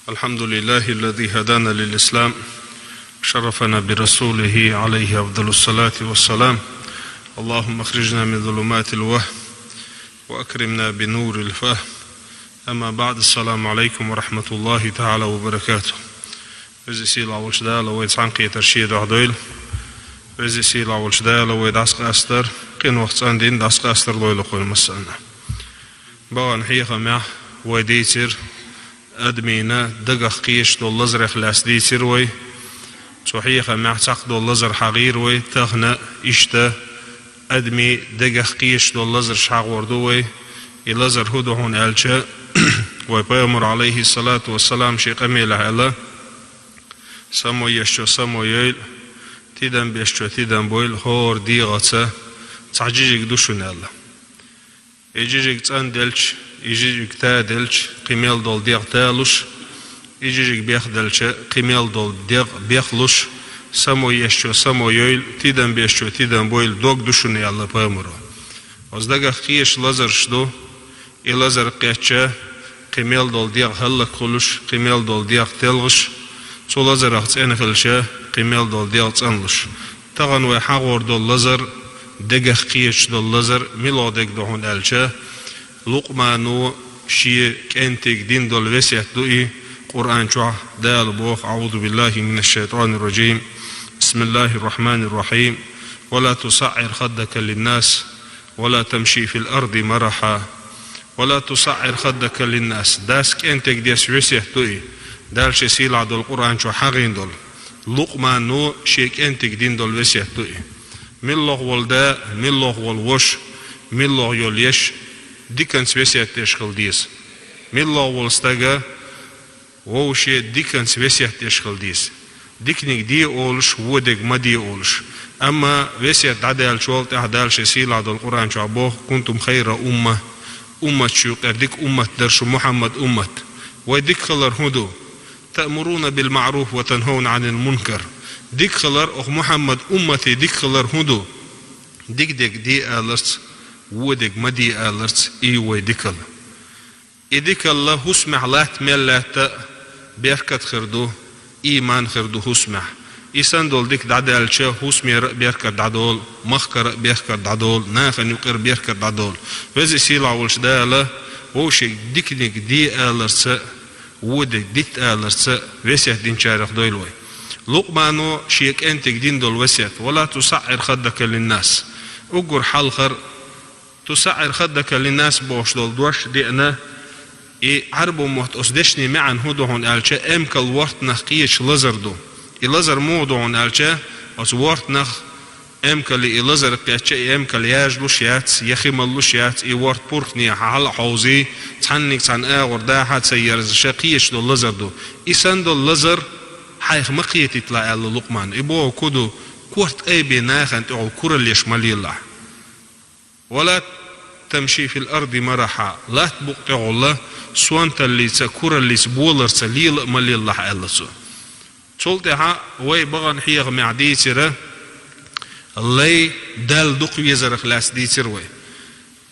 الحمد لله الذي هدانا للإسلام شرفنا برسوله عليه أفضل الصلاة والسلام. اللهم اخرجنا من ظلمات الوهم وأكرمنا بنور الفهم. أما بعد، السلام عليكم ورحمة الله تعالى وبركاته. وزي سيلا والشدال ويتسعنقية ترشيد وعدويل وزي سيلا والشدال ويدعسق أستر قين وقت عندين دعسق أستر لويل قول مسألنا بغان حيقا مع ويديتر أدمينا دقق قيش دول لزر خلاص ديتر وي صحيحة مع تق دول لزر حغير وي تغنى إشتا أدمي دقق قيش دول لزر شاق وردوي إلزر هدوهون ألشا ويبامر عليه الصلاة والسلام شيق أميلة ألا سمو يشو سمو ييل تيدن بيشو تيدن بويل هور دي غطا تعجيجك دوشون ألا يجيجك تاندلش يجيجك تادلش قيميل دول ديغ تالوش يجيجك بيخدلش قيميل دول ديغ بيخلوش سمو يشو سمو ييل تيدن بيشو تيدن بويل دوغ دوشون ألا بامرو وزدقا خيش لزر شدو إلزر قيتشا قيميل دول ديغ هلك خلوش قيميل دول ديغ تلغش سو لزر اختين خلشا قيميل دول ديغ تنلش تغن ويحاغور دول لزر دقا خيش دول لزر ميلو ديغ دوهون ألشا لقمانو شي كنتك دين دول وسيح دوئي قرآن شوح دال بوخ أعوذ بالله من الشيطان الرجيم بسم الله الرحمن الرحيم ولا تصعر خدك للناس ولا تمشي في الأرض مرحا ولا تصعر خدك للناس داس كنتك ديس وسيح دوئي دال شي سيلا دول قرآن شو حقين دول لقمانو شي كنتك دين دول وسيح دوئي ملوغ والدا ملوغ والوش ملوغ يوليش ديكن سويسيات تشخل ديس ملوغ والستاقا ووشي ديكن سويسيات تشخل ديس ديكنك دي أولش ودك ما دي أولش أما وسيات عدال شوال تحدال شي سيلا دول قرآن شو عبوه كنتم خير أمة شوقر ديك أمة درش محمد أمة ويديك خلر هدو تأمرون بالمعروف وتنهون عن المنكر ديك خلر أخ محمد أمتي ديك خلر هدو ديك دي آلرت ودك ما دي آلرت إيوه ديكل إديك الله هسمع لات ملات بيركت خردو إيمان خردو هسمع إيسان دول ديك دعدال شا هسمي بيركت دعدول مخكر بيركت دعدول ناخن يقر بيركت دعدول وزي سيلا والشدالة وشي ديكنك دي آلرت ودك ديت آلرت وسيح دين شارخ دويلوي لقمانو شيك انتك دين دول وسيح ولا تصعر خدك للناس اقر حلخر تسعر خدك للناس بوش دول دوش دينا عربو موت أسدشني معن هدوهن ألشا امكال ورت نخقيش لزر دو لزر موضوعن ألشا أس ورت نخ امكال لزر قيتشا امكال ياجلوش يات يخيملوش يات ورت بوركني حال حوزي تحنك تحن آغر داحات سيارز شاقيش دو لزر دو إسان دو لزر حيخ مقيت يطلع على لقمان إبوه كدو كورت أي بناخن تعو كور اللي يشمالي الله ولا تمشي في الأرض مرحا لا تبقى الله سوانت اللي تكور اللي سبولر سليل ملي الله ألا سو تولتها وي بغن حيغ معدي ترى اللي دال دق ويزرخ لاس دي تروي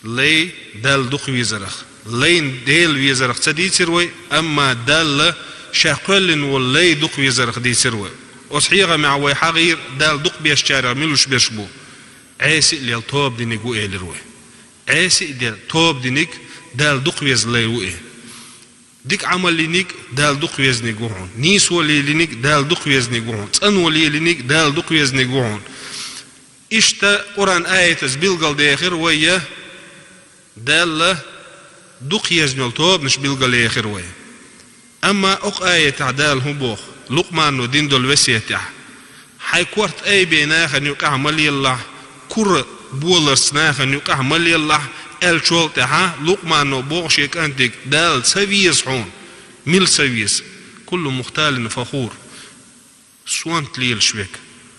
لي دال دق ويزرخ لين ديل ويزرخ تدي تروي أما دال شاقل واللي دق ويزرخ دي تروي وصحيغ مع وي حغير دال دق بيشتارع ملوش بيشبو عيسي اللي الطوب دينك وإيه لروي عيسي اللي الطوب دينك دال دق ويزلي وإيه ديك عمل لينيك دال دق ويزنك وحون نيس ولي لينيك دال دق ويزنك وحون تن ولي لينيك دال دق ويزنك وحون إشتا قرآن آية تسبيلغل ديخر ويا دال دق يزنك طوب نش بيلغل ديخر ويا أما أق آية تعدال هبوخ لقمان ودين دول وسيتح حيكورت أي بيناخ أن يقع ملي الله كور بولرس ناخ أن يقع ملي الله الشول تها لقمان بوغشيك أنتك دال سويس حون ميل سويس كل مختال فخور سوانت ليل شويك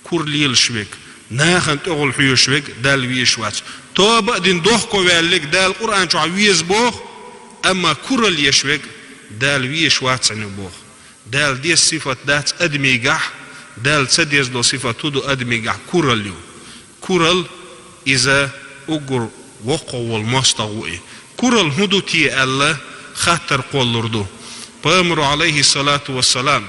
كور ليل شويك ناخن تغل حيو شويك دال ويشوات توبا دين دوخكو ويالك دال قرآن شو ويز بوغ أما كور لي شويك دال ويشوات عنو بوغ دال دي صفة دات أدمي قح دال سديز دو صفة تودو أدمي قح كورل يو كورل إذا أقر وقو والمستغوئي كورل هدو تي ألا خاطر قولردو بأمر عليه الصلاة والسلام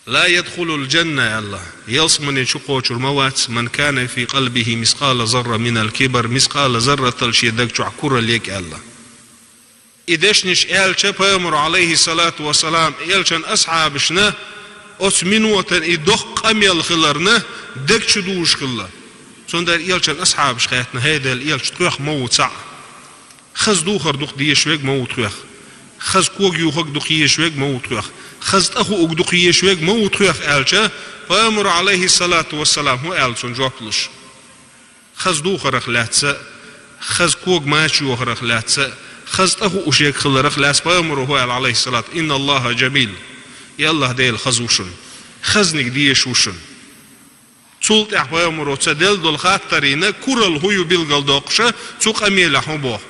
لا يدخل الجنة الله يلص من شقوش الموات من كان في قلبه مثقال ذرة من الكبر مثقال ذرة الشيدك عكور ليك الله إذاش نش إلش بأمر عليه الصلاة والسلام إلشن أصحابشنا أثمنوة إدق أميل خلرنا دك شدوش خلا سندر إلشن أصحابش خياتنا هيدا الإلش تروح موت ساعة خز دوخر دوخ ديشوك موت روح خز كوغ يوخك دقيشوك موت روح خز أخو أقدقيشوك موت روح ألشا فأمر عليه الصلاة والسلام هو ألشن جوابلش خز دوخر أخلاتسا خز كوغ ماشي أخر أخلاتسا خز أخو أشيك خلر أخلاتس فأمر هو عليه الصلاة إن الله جميل يالله ديل خزوشن خزنك ديشوشن تولت أحبامر وتدل دول خاطرين كورل هو بالقل دوقشة توق أميل أحبوه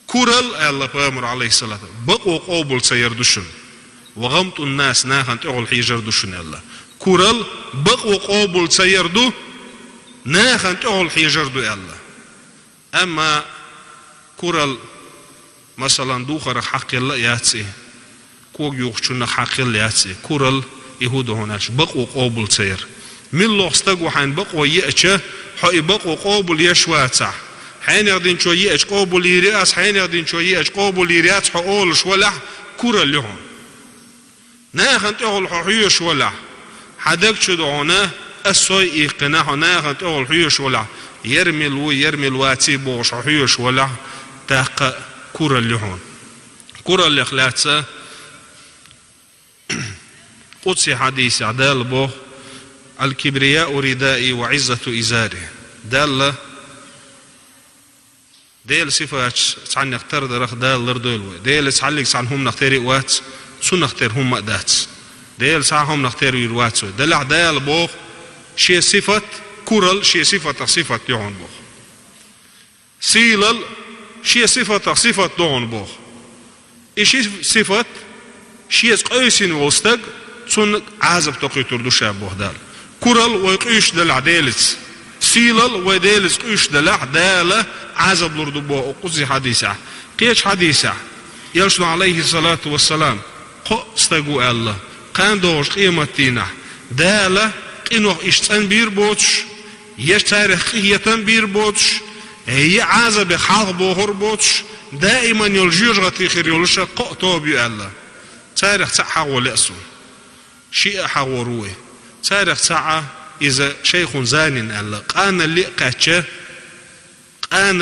كورل الله بأمر عليه الصلاة بقوا قابل سيردوشن وغمت الناس ناخن تقول حيجردوشن الله كورل بقوا قابل سيردو ناخن تقول حيجردو الله أما كورل مثلا دوخر حق الله ياتسي كوغ يوخشون حق الله ياتسي كورل يهود هناش بقوا قابل سير من لوستقوا حين بقوا يأتش حي بقوا قابل يشواتع حين يقدين شو يأتش قابل يرياس حين يقدين شو يأتش قابل يرياس حقول شولح كورل لهم ناخن تقول حيوش ولا حدك شدعونا السوي إيقناح ناخن تقول حيوش ولا يرمي الواتي بوش حيوش ولا تاق كورل لهم كورل الإخلاص قدسي حديث عدال بوه الكبرياء ردائي وعزة إزاري ديل صفات عن نختار درخ دال لردولوي ديل تعلق عنهم نختاري وات سو نختارهم مقدات ديل ساهم نختاري الوات دلع دال بوخ شي صفة كورل شي صفة يعون بوخ سيلل شي صفة دون بوخ إشي صفة شي قيسين وستق سن عازب تقيتر دوشا بوخ دال كورل ويقيش دلع ديلس سيلل وديلس قيش دلع دالة عازب لردو بوخ قصي حديثة قيش حديثة يلشن عليه الصلاة والسلام استقو الله قان دوش قيمتينا دالة قينوح اشتان بير بوتش يش تاريخ قيتان بير بوتش هي عازب خالق بوخر بوتش دائما يلجيج غطي خير يلشا قطو بي الله تاريخ تاعها ولأسو شيء حوروه تاريخ تاعها إذا شيخ زانين الله قان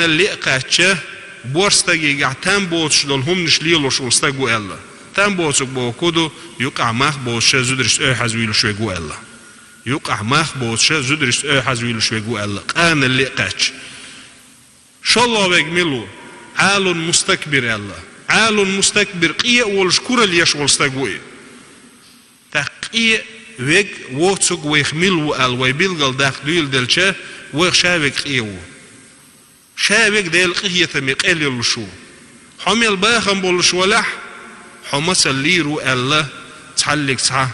اللي قاتشه بورستاقي قاع تام بوتش دولهم نشليلوش وستاقو الله تام بوتشك بوكودو يقع ماخ بوتش زدرش حزويلو شويقو الله يقع ماخ بوتش زدرش حزويلو شويقو الله قان اللي قاتش شالله بيجملو عال مستكبر الله عال مستكبر قية والشكور اللي يشغل استقوي تقية ويج ووتسك ويخملو ال ويبيلغل داخل دويل دلشة ويخشابك قيو شابك ديل قية ميقال يلشو حمل باخم بولشولح حمس الليرو الله تحلق تحا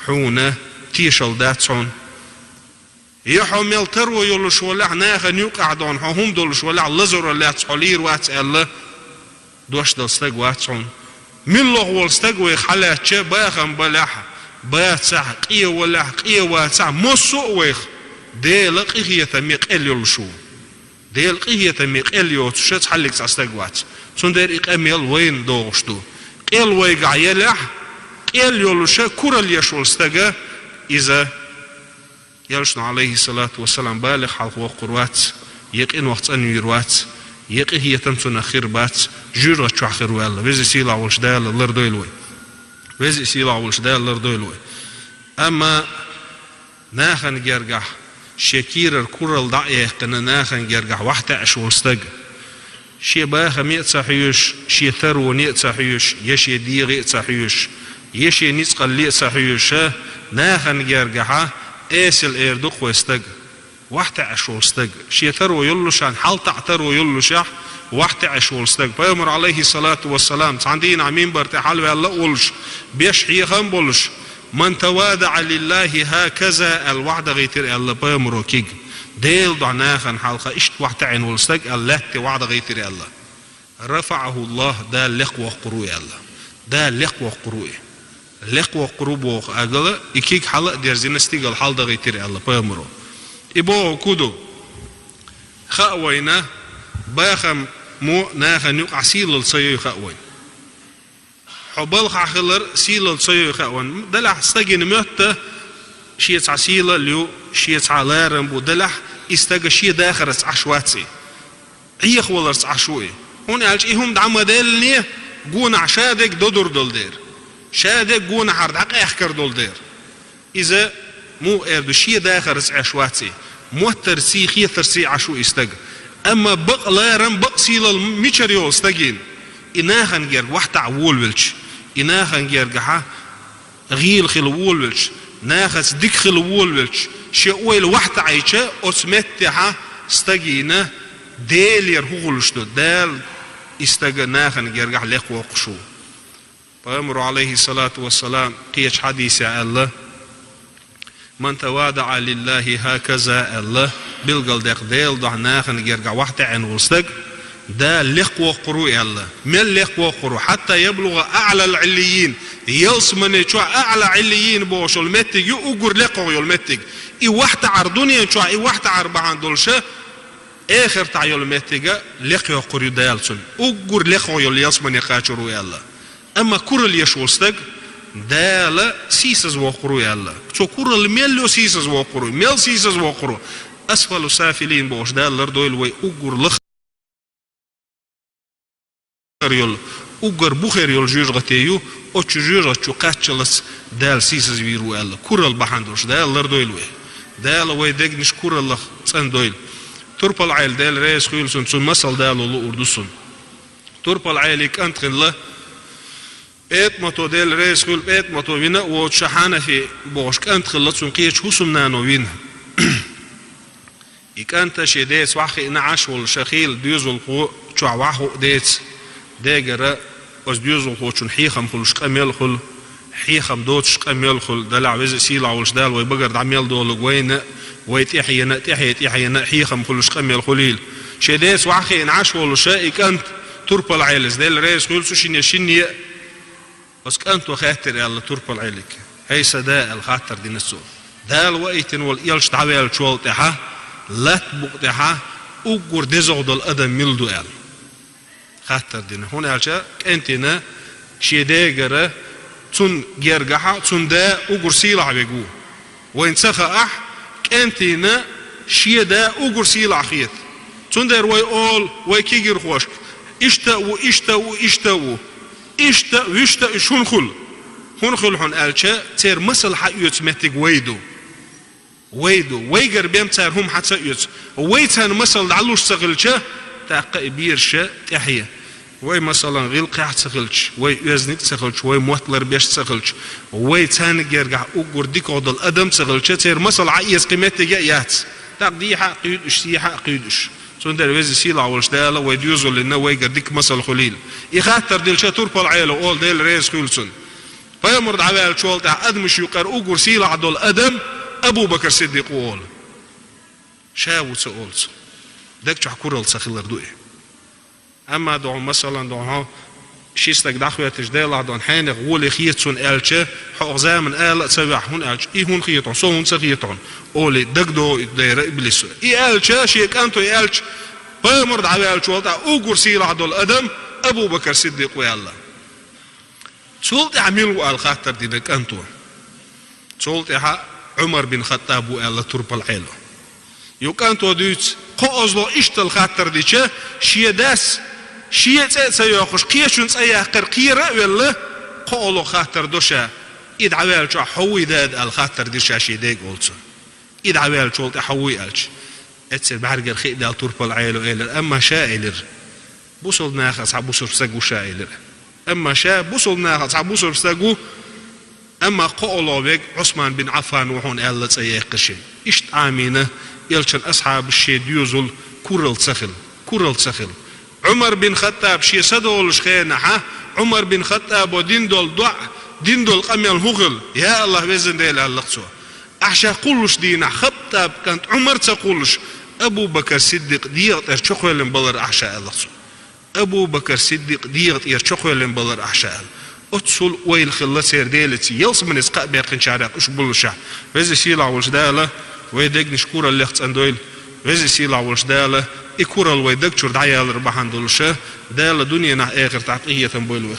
حونة تيشل داتسون يحمل ترو يلشولح ناخن يقع دون هم دولشولح لزر الله تحلير وات الله دوش دلستق واتسون من لغ والستق ويخلاتش باخم بلح باتسع قية ولح قية واتسع مصو ويخ ديل قية ميقال يلشو ديل قية ميقال يوتش تحلق تحستق وات سندر إقاميل وين دوغشتو قيل ويقع يلح قيل يلوشا كورل يشول استقا إذا يلشن عليه الصلاة والسلام بالغ حلق وقروات يقين وقت أن يروات يقين هي تمسون أخير بات جيرة شعخر والله ويزي سيلا والشدال لردويلوي ويزي سيلا والشدال لردويلوي أما ناخن جرقع شكير الكورل ضعيه قنا ناخن جرقع وحتى أشول استقا شي باخ مئة صحيوش شي ثرو نئة صحيوش يشي ديغي صحيوش يشي نسقل لئة صحيوش ناخن جرقها ايسل ايردوق ويستق وحتى عشول استق شي ثرو يلوشان حالتع ثرو يلوشح وحتى عشول استق فيمر عليه الصلاة والسلام عندين عمين برتحال والله قولش بيشحي خنبولش من توادع لله هكذا الوعد غيتر الله بيمرو كيج ديل دعناخن حلقة اشت وحتى عين والستق الله توعد غيتر الله رفعه الله دا لقوة قروي الله دا لقوة قروي لقوة قروبو أقل إكيك حلق دير زينستيقل حال دا غيتيري الله بيامرو إبوه كودو خاوينا باخم مو ناخن يقع سيل الصيو خاوين حبال خاخلر سيل الصيو خاوين دلح استجن ميوتا شيت عسيلة ليو شيت علارم بو دلح استجا شي داخل عشواتي هي خولرس عشوي هون قالش إيهم دعم دالني جون عشادك دودر دولدير شادك جون عرض حق يحكر دولدير إذا مو إردو شي داخل عشواتي مو ترسي ترسي عشو استج أما بق لارم بق سيل الميشريو استجين إناهن جرج واحد عول ولش إناهن جرجها غيل خلوول ولش ناخذ ديك خلوول ولش شيء واحد عيشة أسمتها استجينا ديل يرهولش دال استجناهن جرجح لقوا قشو فأمر عليه الصلاة والسلام قيش حديث الله من تواضع لله هكذا الله بالقل دق ديل ضعناخن جرجع واحد عن وستج ده لقوا قرو الله من لقوا قرو حتى يبلغ أعلى العليين يلسمن شو أعلى عليين بوش المتج يؤجر لقوا يلمتج إي واحد عردوني شو إي واحد عربان دولشة آخر تعيل المتج لقوا قرو دالسون أجر لقوا يلسمن يقاشرو الله أما كل يشوستج دال سيسز وقرو الله شو كل ميلو سيسز وقرو ميل سيسز وقرو أسفل سافلين بوش دال لردويل وي أجر لخ يول أجر بخير يول جيرغتيو أو تجيرغ شو قاتشلس دال سيسز ويرو الله كل البحندوش دال لردويل وي دال وي دقنش كل الله صندويل تربل عيل دال رئيس خيلسون سون مسل دال الله أردسون تربل عيلك أنت الله بيت ماتو ديل رئيس خيل بيت ماتو وينا وشحانة في بوش كانت خلصون قيش حسم نانو وينا يكانت شي ديت واخي نعش والشخيل ديوزل قو شو واحو ديت داجرة وز ديوزل قو شن حيخم خل شقميل خل حيخم دوت شقميل خل دلع وز سيلا والشدال ويبقر دعميل دول وين ويتيحينا تيحينا حيخم خل شقميل خليل شي ديت واخي نعش والشاي كانت تربل عيلس ديل رئيس خيل سوشين يشيني بس كأنت وخاتر الله تربل عليك هي سداء الخاطر دي نسو دال وقتن واليلش تعبيل شوال تحا لا تبق تحا أجر دزعد الأدم ملدو قال خاطر دينا هون قالش كأنتنا شي داجرة تون جرجحة تون دا أجر سيلع بيجو وين سخا كأنتنا شي دا أجر سيلع خيط تون دار وي أول وي كيجر خوش اشتو إشتا ويشتا شون خل هون قالشا تير مسل حقيوت متج ويدو ويجر بيم تير هم حتى يوت ويتان مسل دعلوش سغلشا تاق بيرشا تحية وي مثلا غيل قاع سغلش وي يزنك سغلش وي موتلر بيش سغلش ويتان جرجع أجر ديك عض الأدم سغلشا تير مسل عيس قيمته جايات تقدي حقيود اشتي حقيودش سندر وزي سيلا والشدالة ويديوزو لنا ويجر ديك مسل خليل يخاطر ديل شاتور بالعيلة أول ديل رئيس خيلسون فيمرد عبال شوال تاع أدمش يقر أجر سيلا عدول أدم أبو بكر صديق وقول شاو تسأولت داك شو حكور السخيل ردوي أما دعو مثلا دعو شيستك دخوية تجدال عدون حين غول خيتون ألشة حق زامن آل تسبح هون ألش إيه هون خيتون سو هون سخيتون أولي دقدو دايرة إبليس إيه ألشة شيك أنتو ألش فيمرد عبال شوال تاع أجر سيلا عدول أدم أبو بكر صديق ويالله سولت عملوا الخاطر دينك أنتو سولت عمر بن خطاب ويالله ترب العيلة يوكانتو ديت قوزلو إشت الخاطر ديشة شيداس شيء سيأخذ قيشون سيأخذ قيرة ولا قولو خاطر دوشة إد عوال شو حوي داد الخاطر ديشة شيء ديك قلت إد عوال شو تحوي ألش أتصير بعرق الخيط دال ترب العيلة إلى أما شائلر بوصل ناخذ عبوصر سجو شائلر أما شا بوصل ناخذ عبوصر سجو أما قولو بيك عثمان بن عفان وهون قال سيأخذ شيء إشت عامينة يلشن أصحاب الشيء يوزل كورل سخل عمر بن خطاب شي سدول شخينها عمر بن خطاب ودين دول ضع دين دول قميل هغل يا الله بزن ديل اللقصو أحشا قولش دينا خطاب كانت عمر تقولش أبو بكر صديق ديغ ترشخوه لنبلر أحشا اللقصو أبو بكر الصديق ديغت يرشقوا لنبلر أحشاء أتصل ويل خلا سير ديلتي يلص من إسقاء بيقين شارع أشبول الشح وإذا سيلا والشدالة ويدق نشكورا اللي اختندويل وإذا سيلا والشدالة إكورا الويدق شور دعيا الربحان دولشة دالة دنيا نح آخر تعقية بويلوخ